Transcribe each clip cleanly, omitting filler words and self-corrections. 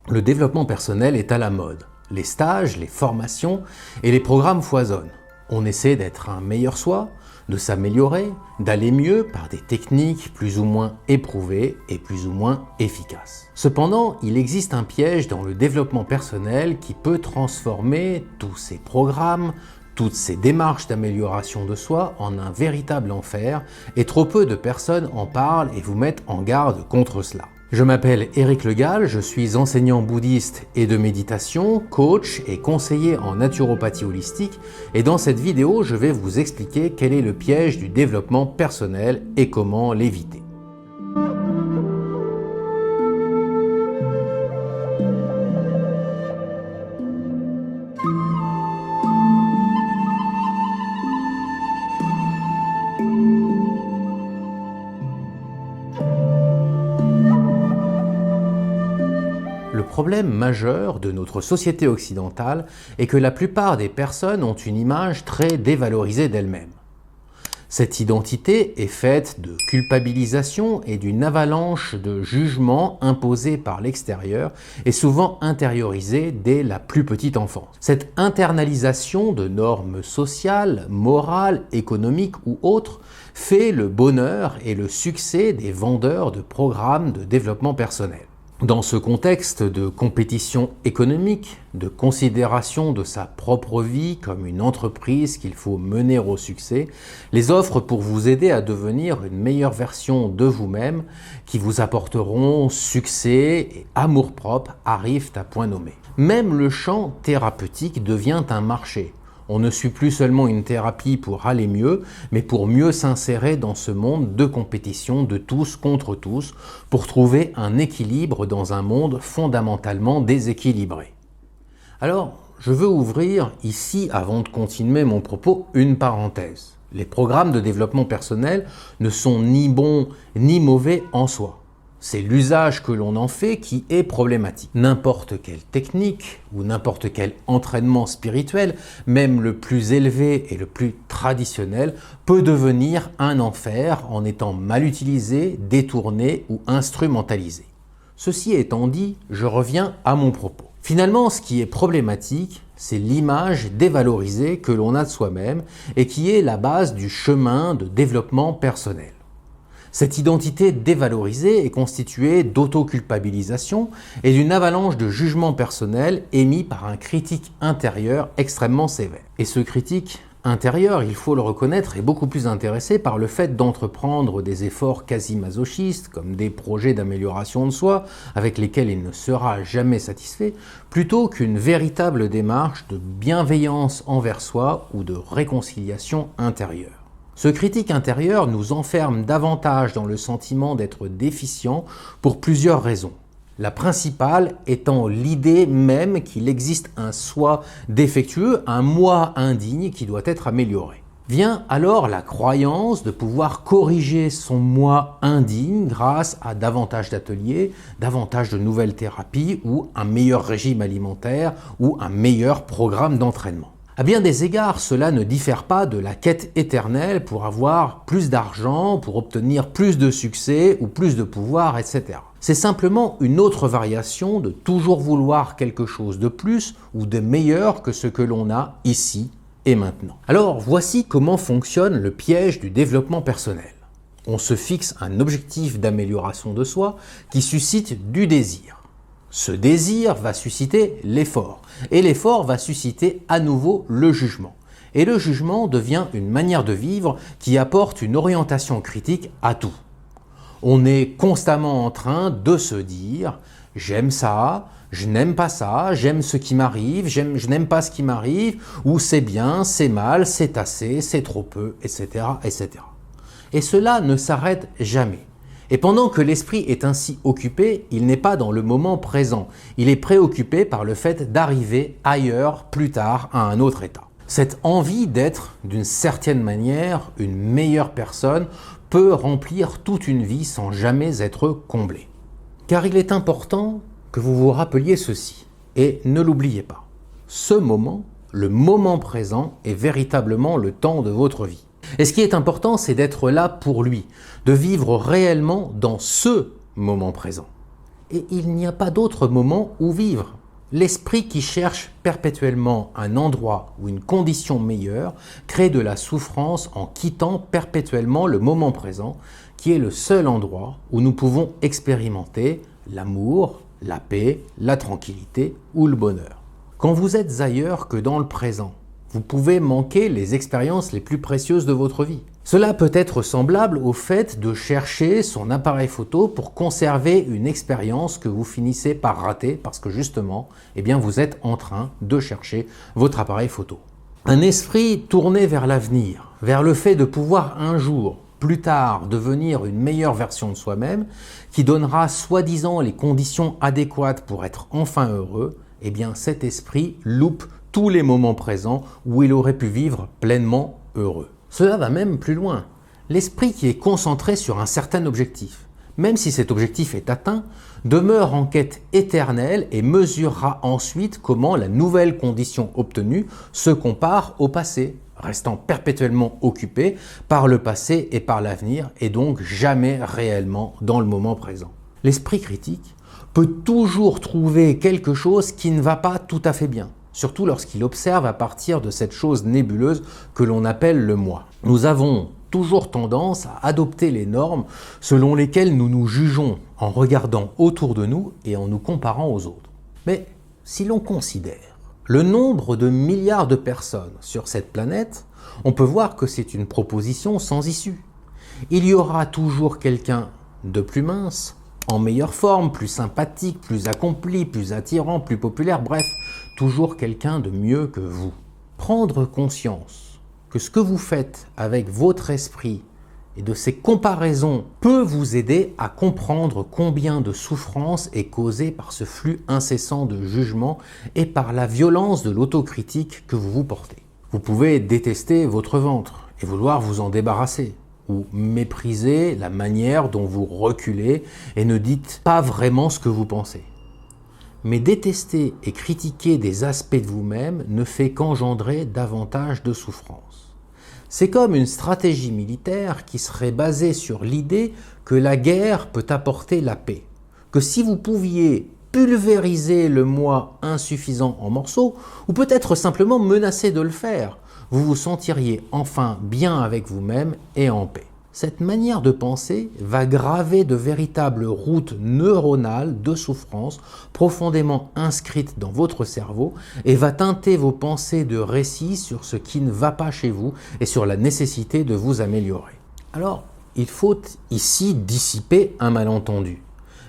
Le développement personnel est à la mode. Les stages, les formations et les programmes foisonnent. On essaie d'être un meilleur soi, de s'améliorer, d'aller mieux par des techniques plus ou moins éprouvées et plus ou moins efficaces. Cependant, il existe un piège dans le développement personnel qui peut transformer tous ces programmes, toutes ces démarches d'amélioration de soi en un véritable enfer, et trop peu de personnes en parlent et vous mettent en garde contre cela. Je m'appelle Éric Le Gall, je suis enseignant bouddhiste et de méditation, coach et conseiller en naturopathie holistique, et dans cette vidéo, je vais vous expliquer quel est le piège du développement personnel et comment l'éviter. Le problème majeur de notre société occidentale est que la plupart des personnes ont une image très dévalorisée d'elles-mêmes. Cette identité est faite de culpabilisation et d'une avalanche de jugements imposés par l'extérieur et souvent intériorisés dès la plus petite enfance. Cette internalisation de normes sociales, morales, économiques ou autres fait le bonheur et le succès des vendeurs de programmes de développement personnel. Dans ce contexte de compétition économique, de considération de sa propre vie comme une entreprise qu'il faut mener au succès, les offres pour vous aider à devenir une meilleure version de vous-même qui vous apporteront succès et amour-propre arrivent à point nommé. Même le champ thérapeutique devient un marché. On ne suit plus seulement une thérapie pour aller mieux, mais pour mieux s'insérer dans ce monde de compétition de tous contre tous, pour trouver un équilibre dans un monde fondamentalement déséquilibré. Alors, je veux ouvrir ici, avant de continuer mon propos, une parenthèse. Les programmes de développement personnel ne sont ni bons ni mauvais en soi. C'est l'usage que l'on en fait qui est problématique. N'importe quelle technique ou n'importe quel entraînement spirituel, même le plus élevé et le plus traditionnel, peut devenir un enfer en étant mal utilisé, détourné ou instrumentalisé. Ceci étant dit, je reviens à mon propos. Finalement, ce qui est problématique, c'est l'image dévalorisée que l'on a de soi-même et qui est la base du chemin de développement personnel. Cette identité dévalorisée est constituée d'autoculpabilisation et d'une avalanche de jugements personnels émis par un critique intérieur extrêmement sévère. Et ce critique intérieur, il faut le reconnaître, est beaucoup plus intéressé par le fait d'entreprendre des efforts quasi masochistes, comme des projets d'amélioration de soi, avec lesquels il ne sera jamais satisfait, plutôt qu'une véritable démarche de bienveillance envers soi ou de réconciliation intérieure. Ce critique intérieur nous enferme davantage dans le sentiment d'être déficient pour plusieurs raisons. La principale étant l'idée même qu'il existe un soi défectueux, un moi indigne qui doit être amélioré. Vient alors la croyance de pouvoir corriger son moi indigne grâce à davantage d'ateliers, davantage de nouvelles thérapies ou un meilleur régime alimentaire ou un meilleur programme d'entraînement. À bien des égards, cela ne diffère pas de la quête éternelle pour avoir plus d'argent, pour obtenir plus de succès ou plus de pouvoir, etc. C'est simplement une autre variation de toujours vouloir quelque chose de plus ou de meilleur que ce que l'on a ici et maintenant. Alors, voici comment fonctionne le piège du développement personnel. On se fixe un objectif d'amélioration de soi qui suscite du désir. Ce désir va susciter l'effort, et l'effort va susciter à nouveau le jugement. Et le jugement devient une manière de vivre qui apporte une orientation critique à tout. On est constamment en train de se dire « j'aime ça, je n'aime pas ça, j'aime ce qui m'arrive, je n'aime pas ce qui m'arrive » ou « c'est bien, c'est mal, c'est assez, c'est trop peu, etc. etc. » Et cela ne s'arrête jamais. Et pendant que l'esprit est ainsi occupé, il n'est pas dans le moment présent. Il est préoccupé par le fait d'arriver ailleurs, plus tard, à un autre état. Cette envie d'être, d'une certaine manière, une meilleure personne peut remplir toute une vie sans jamais être comblée. Car il est important que vous vous rappeliez ceci, et ne l'oubliez pas. Ce moment, le moment présent, est véritablement le temps de votre vie. Et ce qui est important, c'est d'être là pour lui, de vivre réellement dans ce moment présent. et il n'y a pas d'autre moment où vivre. L'esprit qui cherche perpétuellement un endroit ou une condition meilleure crée de la souffrance en quittant perpétuellement le moment présent, qui est le seul endroit où nous pouvons expérimenter l'amour, la paix, la tranquillité ou le bonheur. Quand vous êtes ailleurs que dans le présent, vous pouvez manquer les expériences les plus précieuses de votre vie. Cela peut être semblable au fait de chercher son appareil photo pour conserver une expérience que vous finissez par rater parce que justement, vous êtes en train de chercher votre appareil photo. Un esprit tourné vers l'avenir, vers le fait de pouvoir un jour, plus tard, devenir une meilleure version de soi-même, qui donnera soi-disant les conditions adéquates pour être enfin heureux, cet esprit loupe tous les moments présents où il aurait pu vivre pleinement heureux. Cela va même plus loin. L'esprit qui est concentré sur un certain objectif, même si cet objectif est atteint, demeure en quête éternelle et mesurera ensuite comment la nouvelle condition obtenue se compare au passé, restant perpétuellement occupé par le passé et par l'avenir et donc jamais réellement dans le moment présent. L'esprit critique peut toujours trouver quelque chose qui ne va pas tout à fait bien, surtout lorsqu'il observe à partir de cette chose nébuleuse que l'on appelle le moi. Nous avons toujours tendance à adopter les normes selon lesquelles nous nous jugeons en regardant autour de nous et en nous comparant aux autres. Mais si l'on considère le nombre de milliards de personnes sur cette planète, on peut voir que c'est une proposition sans issue. Il y aura toujours quelqu'un de plus mince, en meilleure forme, plus sympathique, plus accompli, plus attirant, plus populaire, bref, toujours quelqu'un de mieux que vous. Prendre conscience que ce que vous faites avec votre esprit et de ces comparaisons peut vous aider à comprendre combien de souffrance est causée par ce flux incessant de jugement et par la violence de l'autocritique que vous vous portez. Vous pouvez détester votre ventre et vouloir vous en débarrasser, ou mépriser la manière dont vous reculez et ne dites pas vraiment ce que vous pensez. Mais détester et critiquer des aspects de vous-même ne fait qu'engendrer davantage de souffrance. C'est comme une stratégie militaire qui serait basée sur l'idée que la guerre peut apporter la paix, que si vous pouviez pulvériser le moi insuffisant en morceaux, ou peut-être simplement menacer de le faire, vous vous sentiriez enfin bien avec vous-même et en paix. Cette manière de penser va graver de véritables routes neuronales de souffrance profondément inscrites dans votre cerveau et va teinter vos pensées de récits sur ce qui ne va pas chez vous et sur la nécessité de vous améliorer. Alors, il faut ici dissiper un malentendu.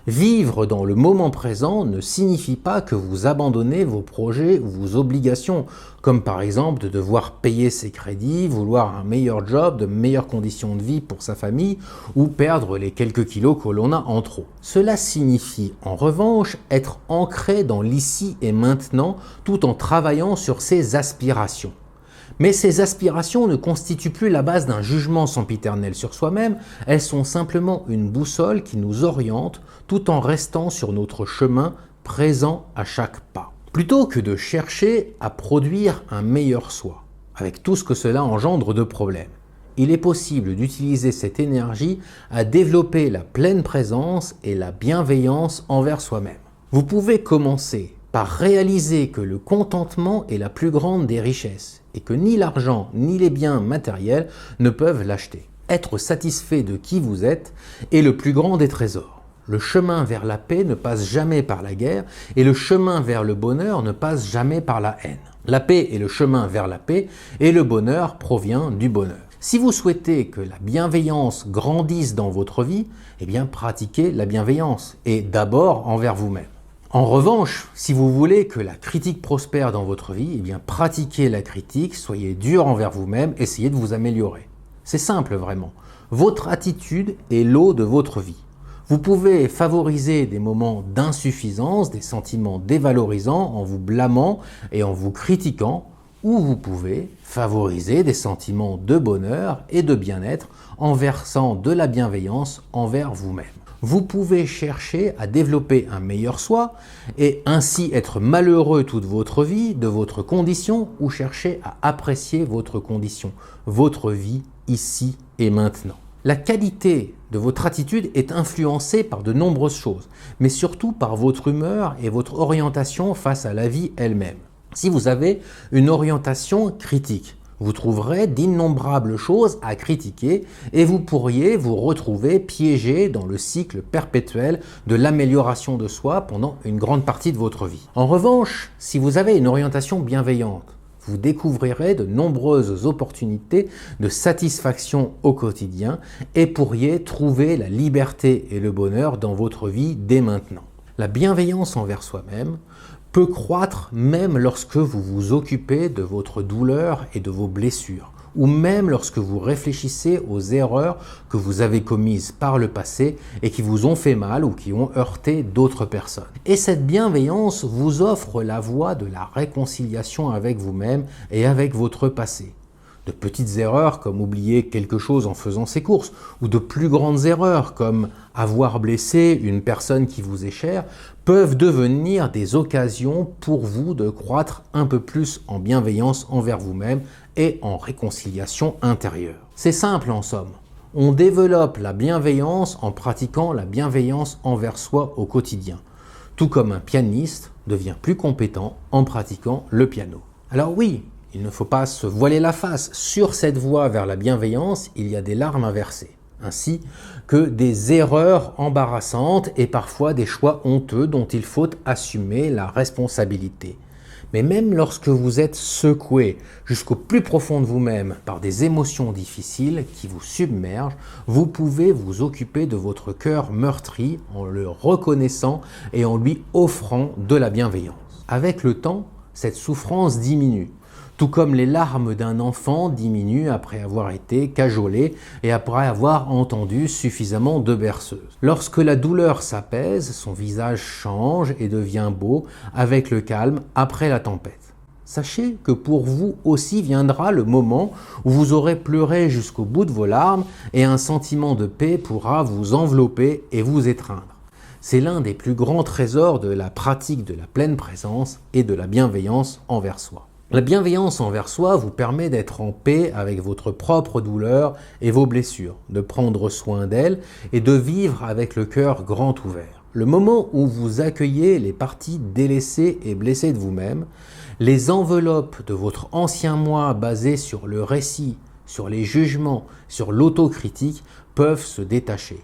Vivre dans le moment présent ne signifie pas que vous abandonnez vos projets ou vos obligations, comme par exemple de devoir payer ses crédits, vouloir un meilleur job, de meilleures conditions de vie pour sa famille ou perdre les quelques kilos que l'on a en trop. Cela signifie en revanche être ancré dans l'ici et maintenant tout en travaillant sur ses aspirations. Mais ces aspirations ne constituent plus la base d'un jugement sempiternel sur soi-même, elles sont simplement une boussole qui nous oriente tout en restant sur notre chemin présent à chaque pas. Plutôt que de chercher à produire un meilleur soi, avec tout ce que cela engendre de problèmes, il est possible d'utiliser cette énergie à développer la pleine présence et la bienveillance envers soi-même. Vous pouvez commencer par réaliser que le contentement est la plus grande des richesses et que ni l'argent ni les biens matériels ne peuvent l'acheter. Être satisfait de qui vous êtes est le plus grand des trésors. Le chemin vers la paix ne passe jamais par la guerre et le chemin vers le bonheur ne passe jamais par la haine. La paix est le chemin vers la paix et le bonheur provient du bonheur. Si vous souhaitez que la bienveillance grandisse dans votre vie, pratiquez la bienveillance et d'abord envers vous-même. En revanche, si vous voulez que la critique prospère dans votre vie, pratiquez la critique, soyez dur envers vous-même, essayez de vous améliorer. C'est simple vraiment. Votre attitude est l'eau de votre vie. Vous pouvez favoriser des moments d'insuffisance, des sentiments dévalorisants en vous blâmant et en vous critiquant, ou vous pouvez favoriser des sentiments de bonheur et de bien-être en versant de la bienveillance envers vous-même. Vous pouvez chercher à développer un meilleur soi et ainsi être malheureux toute votre vie de votre condition ou chercher à apprécier votre condition, votre vie ici et maintenant. La qualité de votre attitude est influencée par de nombreuses choses, mais surtout par votre humeur et votre orientation face à la vie elle-même. Si vous avez une orientation critique, vous trouverez d'innombrables choses à critiquer et vous pourriez vous retrouver piégé dans le cycle perpétuel de l'amélioration de soi pendant une grande partie de votre vie. En revanche, si vous avez une orientation bienveillante, vous découvrirez de nombreuses opportunités de satisfaction au quotidien et pourriez trouver la liberté et le bonheur dans votre vie dès maintenant. La bienveillance envers soi-même peut croître même lorsque vous vous occupez de votre douleur et de vos blessures, ou même lorsque vous réfléchissez aux erreurs que vous avez commises par le passé et qui vous ont fait mal ou qui ont heurté d'autres personnes. Et cette bienveillance vous offre la voie de la réconciliation avec vous-même et avec votre passé. De petites erreurs comme oublier quelque chose en faisant ses courses, ou de plus grandes erreurs comme avoir blessé une personne qui vous est chère, peuvent devenir des occasions pour vous de croître un peu plus en bienveillance envers vous-même et en réconciliation intérieure. C'est simple en somme. On développe la bienveillance en pratiquant la bienveillance envers soi au quotidien, tout comme un pianiste devient plus compétent en pratiquant le piano. Alors oui, il ne faut pas se voiler la face. Sur cette voie vers la bienveillance, il y a des larmes à verser, ainsi que des erreurs embarrassantes et parfois des choix honteux dont il faut assumer la responsabilité. Mais même lorsque vous êtes secoué jusqu'au plus profond de vous-même par des émotions difficiles qui vous submergent, vous pouvez vous occuper de votre cœur meurtri en le reconnaissant et en lui offrant de la bienveillance. Avec le temps, cette souffrance diminue. Tout comme les larmes d'un enfant diminuent après avoir été cajolé et après avoir entendu suffisamment de berceuses. Lorsque la douleur s'apaise, son visage change et devient beau avec le calme après la tempête. Sachez que pour vous aussi viendra le moment où vous aurez pleuré jusqu'au bout de vos larmes et un sentiment de paix pourra vous envelopper et vous étreindre. C'est l'un des plus grands trésors de la pratique de la pleine présence et de la bienveillance envers soi. La bienveillance envers soi vous permet d'être en paix avec votre propre douleur et vos blessures, de prendre soin d'elles et de vivre avec le cœur grand ouvert. Le moment où vous accueillez les parties délaissées et blessées de vous-même, les enveloppes de votre ancien moi basées sur le récit, sur les jugements, sur l'autocritique peuvent se détacher.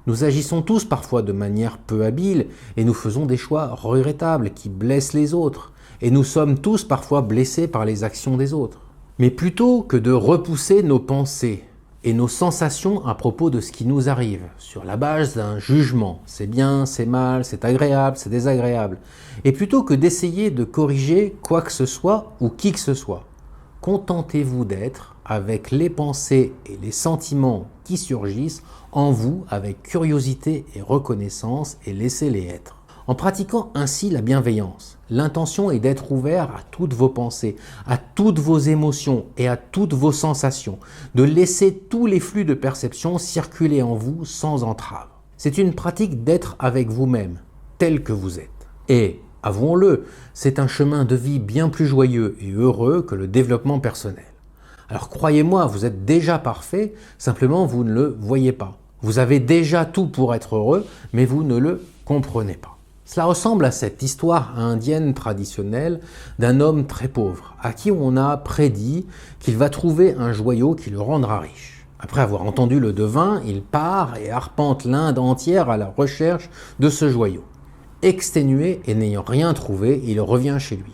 Nous agissons tous parfois de manière peu habile et nous faisons des choix regrettables qui blessent les autres. Et nous sommes tous parfois blessés par les actions des autres. Mais plutôt que de repousser nos pensées et nos sensations à propos de ce qui nous arrive, sur la base d'un jugement, c'est bien, c'est mal, c'est agréable, c'est désagréable, et plutôt que d'essayer de corriger quoi que ce soit ou qui que ce soit, contentez-vous d'être avec les pensées et les sentiments qui surgissent en vous avec curiosité et reconnaissance et laissez-les être. En pratiquant ainsi la bienveillance, l'intention est d'être ouvert à toutes vos pensées, à toutes vos émotions et à toutes vos sensations, de laisser tous les flux de perception circuler en vous sans entrave. C'est une pratique d'être avec vous-même, tel que vous êtes. Et, avouons-le, c'est un chemin de vie bien plus joyeux et heureux que le développement personnel. Alors croyez-moi, vous êtes déjà parfait, simplement vous ne le voyez pas. Vous avez déjà tout pour être heureux, mais vous ne le comprenez pas. Cela ressemble à cette histoire indienne traditionnelle d'un homme très pauvre, à qui on a prédit qu'il va trouver un joyau qui le rendra riche. Après avoir entendu le devin, il part et arpente l'Inde entière à la recherche de ce joyau. Exténué et n'ayant rien trouvé, il revient chez lui.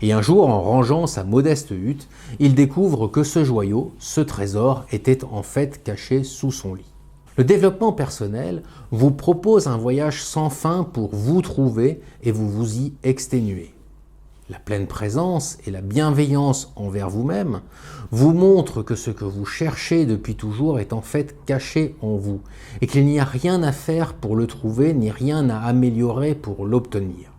Et un jour, en rangeant sa modeste hutte, il découvre que ce joyau, ce trésor, était en fait caché sous son lit. Le développement personnel vous propose un voyage sans fin pour vous trouver et vous y exténuer. La pleine présence et la bienveillance envers vous-même vous montrent que ce que vous cherchez depuis toujours est en fait caché en vous et qu'il n'y a rien à faire pour le trouver ni rien à améliorer pour l'obtenir.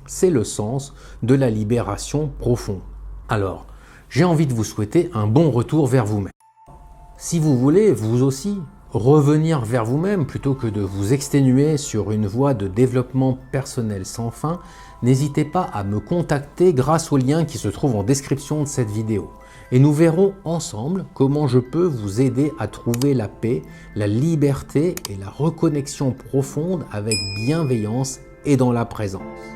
C'est le sens de la libération profonde. Alors, j'ai envie de vous souhaiter un bon retour vers vous-même. Si vous voulez, vous aussi, revenir vers vous-même plutôt que de vous exténuer sur une voie de développement personnel sans fin, n'hésitez pas à me contacter grâce au lien qui se trouve en description de cette vidéo. Et nous verrons ensemble comment je peux vous aider à trouver la paix, la liberté et la reconnexion profonde avec bienveillance et dans la présence.